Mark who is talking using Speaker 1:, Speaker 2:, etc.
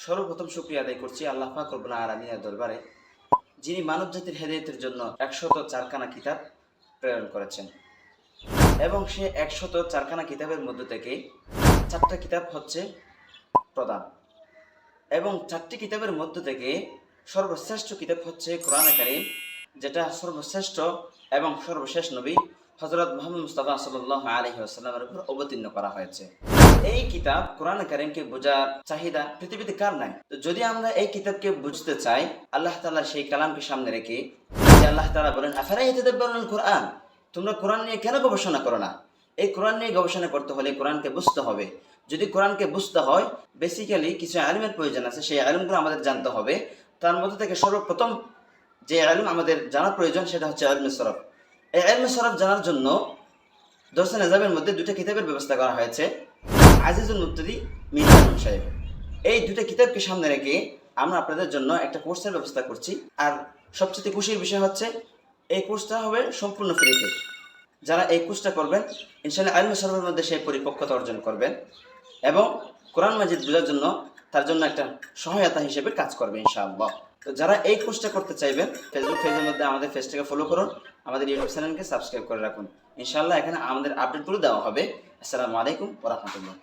Speaker 1: সর্বপ্রথম শুকরিয়া আদায় করছি আল্লাহ পাক রব্বুল আলামিনের দরবারে, যিনি মানব জাতির হেদায়েতের জন্য 104খানা কিতাব প্রেরণ করেছেন এবং সে 104খানা কিতাবের মধ্য থেকে 4টা কিতাব হচ্ছে প্রধান এবং 4টি কিতাবের মধ্য থেকে সর্বশ্রেষ্ঠ কিতাব হচ্ছে কোরআন কারীম, যেটা সর্বশ্রেষ্ঠ এবং সর্বশেষ নবী হযরত মুহাম্মদ মুস্তাফা সাল্লাল্লাহু আলাইহি ওয়াসাল্লামের উপর অবতীর্ণ করা হয়েছে। এই কিতাব কোরআন কারীমকে বোঝার চাহিদা পৃথিবীতে কার নাই? তো যদি আমরা এই কিতাবকে বুঝতে চাই, আল্লাহ তাআলার সেই কালামকে সামনে রেখে, যে আল্লাহ তাআলা বলেন আফালা ইয়াতাদাব্বারুনাল কুরআন, তোমরা কোরআন নিয়ে কেন গবেষণা করো না? এই কোরআন নিয়ে গবেষণা করতে হলে কোরআনকে বুঝতে হবে। যদি কোরআনকে বুঝতে হয়, বেসিক্যালি কিছু ইলমের প্রয়োজন আছে, সেই ইলমগুলো আমাদের জানতে হবে। তার মধ্যে থেকে সর্বপ্রথম যে ইলম আমাদের জানা প্রয়োজন সেটা হচ্ছে ইলমে সরফ। এই ইলমে সরফ জানার জন্য দর্সে নিজামের মধ্যে 2টা কিতাবের ব্যবস্থা করা হয়েছে, আজিজুল মুবতাদি, মিজানুল সাহেব। এই 2টা কিতাবকে সামনে রেখে আমরা আপনাদের জন্য একটা কোর্সের ব্যবস্থা করছি। আর সবচেয়ে খুশির বিষয় হচ্ছে এই কোর্সটা হবে সম্পূর্ণ ফ্রিতে। যারা এই কোর্সটা করবেন ইনশাআল্লাহ ইলমে সরফের মধ্যে সেই পরিপক্কতা অর্জন করবেন এবং কোরআন মাজিদ বোঝার জন্য তার জন্য একটা সহায়তা হিসেবে কাজ করবে ইনশাআল্লাহ। তো যারা এই কোর্সটা করতে চাইবেন, ফেসবুক পেজের মধ্যে আমাদের পেজটাকে ফলো করুন, আমাদের ইউটিউব চ্যানেলকে সাবস্ক্রাইব করে রাখুন। ইনশাআল্লাহ এখানে আমাদের আপডেটগুলো দেওয়া হবে। আসসালামু আলাইকুম ওয়া রাহমাতুল্লাহ।